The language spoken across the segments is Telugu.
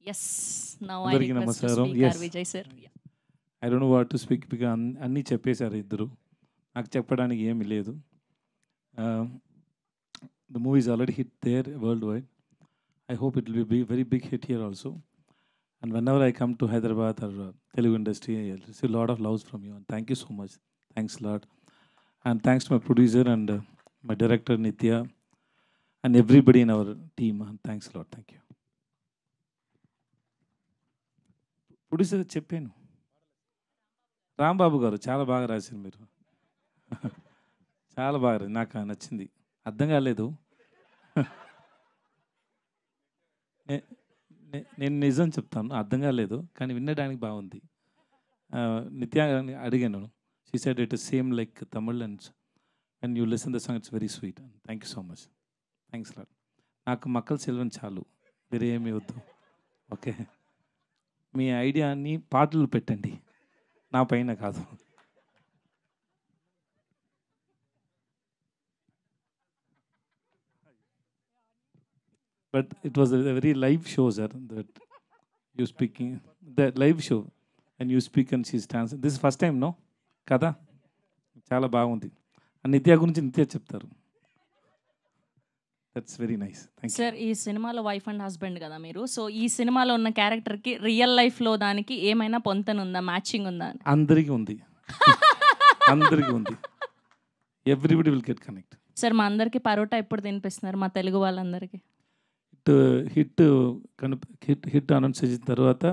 Yes, now I అందరికీ request to నమస్కారం. speak Yes, Vijay sir. I don't know what to speak because అన్నీ చెప్పేశారు ఇద్దరు. నాకు చెప్పడానికి ఏమీ లేదు. The movie is already hit there worldwide. I hope it will be very big hit here also. And whenever I come to Hyderabad or Telugu industry, I receive a lot of love from you. And thank you so much. Thanks a lot. And thanks to my producer and my director Nitya and everybody in our team. And thanks a lot. Thank you. Producer చెప్పాను, రాంబాబు గారు చాలా బాగా రాశారు మీరు. చాలా బాగా నాకు నచ్చింది. అర్థం కాలేదు. నేను నిజం చెప్తాను, అర్థం కాలేదు, కానీ వినడానికి బాగుంది. నిత్య అడిగాను, she said it is same like Tamil and and you listen the song it's very sweet. Thank you so much. Thanks lot. నాకు మక్కల సెల్వన్ చాలు, వేరే ఏమీ వద్దు. ఓకే, మీ ఐడియాని పాటలు పెట్టండి, నా పైన కాదు. But it was a very live show, sir, that you speaking, that live show, and you speak and she stands. This is first time, no? కదా చాలా బాగుంది. నిత్య గురించి నిత్య చెప్తారు. That's very nice. Thank you sir. ఈ సినిమాలో వైఫ్ అండ్ హస్బెండ్ కదా మీరు, సో ఈ సినిమాలో ఉన్న క్యారెక్టర్కి రియల్ లైఫ్లో దానికి ఏమైనా పొంతనుందా, మ్యాచింగ్ ఉందా? అందరికీ ఉంది. అందరికీ ఉంది. Everybody will get connect. Sir, మా అందరికి పరోటా ఎప్పుడు తినిపిస్తున్నారు, మా తెలుగు వాళ్ళందరికీ? హిట్ హిట్ అనౌన్స్ చేసిన తర్వాత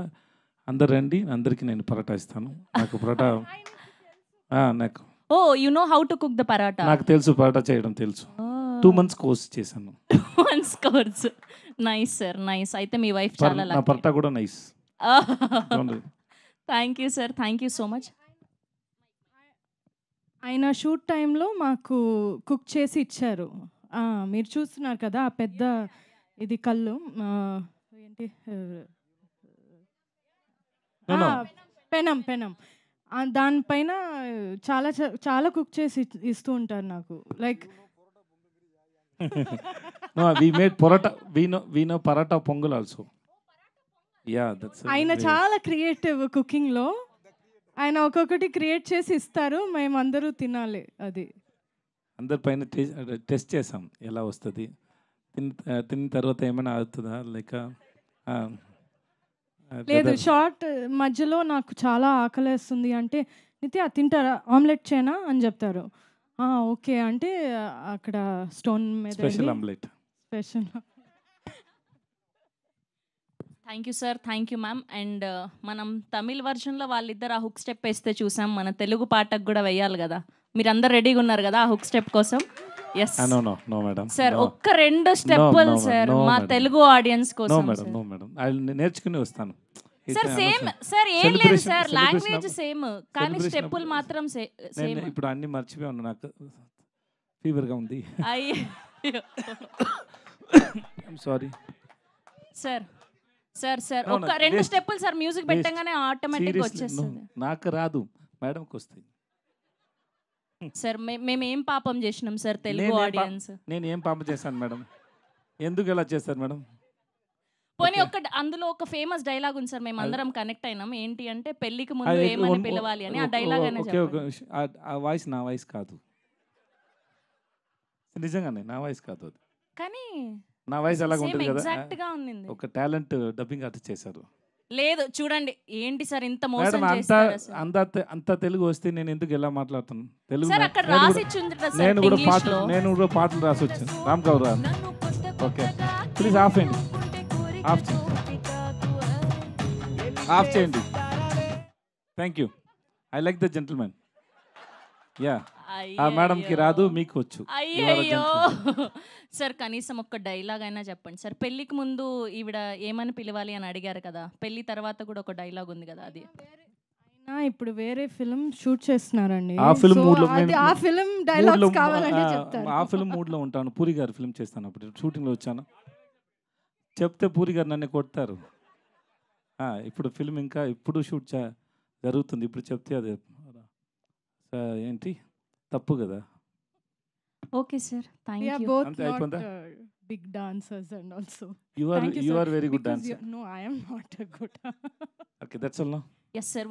అందరు రండి, అందరికీ నేను పరోటా ఇస్తాను. నాకు పరోటా నాకు oh you know how to cook the parotta? నాకు తెలుసు, పరోటా చేయడం తెలుసు. 2 months కోర్స్ చేశాను. 2 months course. Nice sir, nice. అయితే మీ వైఫ్ చాలా నా పరోటా కూడా nice. Thank you sir, thank you so much. ఆయన షూట్ టైంలో మాకు కుక్ చేసి ఇచ్చారు. మీరు చూస్తున్నారు కదా ఆ పెద్ద ఇది కళ్ళు ఏంటి, పెనం పెనం, దానిపైన చాలా చాలా కుక్ చేసి ఇస్తూ ఉంటారు నాకు. Like we made paratha, we know paratha pongal also. Yeah, that's ఆయన చాలా క్రియేటివ్ కుకింగ్లో. ఆయన ఒక్కొక్కటి క్రియేట్ చేసి ఇస్తారు, మేమందరూ తినాలి. అది అందరి పైన టెస్ట్ చేసాం ఎలా వస్తుంది. తిన్న తర్వాత ఏమైనా అవుతుందా లైక్ లేదు. షార్ట్ మధ్యలో నాకు చాలా ఆకలేస్తుంది అంటే, నిత్య తింటారా, ఆమ్లెట్ చేయనా అని చెప్తారు. ఓకే అంటే అక్కడ స్టోన్ మీద special omelette. Special. Thank you sir, thank you ma'am. And మనం తమిళ్ వర్షన్లో వాళ్ళిద్దరు ఆ హుక్ స్టెప్ వేస్తే చూసాం, మన తెలుగు పాటకు కూడా వేయాలి కదా. మీరు అందరు రెడీగా ఉన్నారు కదా ఆ హుక్ స్టెప్ కోసం? ఎస్ సార్, ఒక్క 2 స్టెప్పులు సార్ మా తెలుగు ఆడియన్స్ కోసం. నేర్చుకుని వస్తాను సార్. సేమ్ సార్, ఏం లేదు సార్, లాంగ్వేజ్ సేమ్ కానీ స్టెప్పులు మాత్రం సేమ్. ఇప్పుడు అన్ని మర్చిపోయాను, నాకు ఫీవర్గా ఉంది. Sorry sir. సార్ సార్ ఒక 2 స్టెప్పులు సార్ మ్యూజిక్ పెట్టగానే ఆటోమేటిక్గా వచ్చేస్తుంది. నాకు రాదు, మేడంకి వస్తాయి. సార్ మేము ఏం పాపం చేసినాం సార్ తెలుగు ఆడియన్స్? నేను ఏం పాపం చేశాను మేడం? ఎందుకు ఎలా చేస్తారు మేడం? పోనీ అందులో ఒక ఫేమస్ డైలాగ్ ఉంది సార్, మేము అందరం కనెక్ట్ అయినాం. ఏంటి అంటే, పెళ్లికి ముందు ఏమని పిలవాలి అని. ఆ డైలాగ్ అయినా చెప్పండి. ఆ వాయిస్ నా వాయిస్ కాదు, నిజంగానే నా వాయిస్ కాదు అది. కానీ నా వాయిస్ అలాగ ఉంటుంది కదా, ఎగ్జాక్ట్ గా ఉంది. ఒక టాలెంట్ డబ్బింగ్ ఆర్టిస్ట్ చేశారు. లేదు చూడండి, ఏంటి సార్ ఇంత మోసం చేస్తారు? అంత తెలుగు వస్తే నేను ఎందుకు ఎలా మాట్లాడుతాను తెలుగు? సార్ అక్కడ రాసి ఇచ్చింది సార్, నేను కూడా పాటలు రాసి వచ్చాను. రామ్ కౌర్ రాను. ఓకే ప్లీజ్ ఆఫ్ చేయండి, ఆఫ్ చేయండి. Thank you. I like the gentlemen. Yeah, ఆ మేడంకి రాదు, మీకు వచ్చు. అయ్యో సార్, కనీసం ఒక్క డైలాగ్ అయినా చెప్పండి సార్. పెళ్లికి ముందు ఈవిడ ఏమని పిలవాలి అని అడిగారు కదా, పెళ్లి తర్వాత కూడా ఒక డైలాగ్ ఉంది కదా, అది. ఇప్పుడు వేరే ఫిల్మ్ షూట్ చేస్తున్నారండి. ఆ ఫిల్మ్ డైలాగ్స్ కావాలంటే చెప్తారు. ఆ ఫిల్మ్ మూడ్ లో ఉంటాను. పూరి గారు ఫిల్మ్ చేస్తాను, అప్పుడు షూటింగ్ లో వచ్చాను. చెప్తే పూరి గారు నన్ను కొడతారు. ఇప్పుడు ఫిల్మ్ ఇంకా ఇప్పుడు షూట్ జరుగుతుంది. ఇప్పుడు చెప్తే అది ఏంటి తప్పు కదా. Okay sir, thank you. Both big dancers and also. You are Thank you, you sir, are very good because dancer. no, I am not a good. Okay, that's all now. Yes, sir.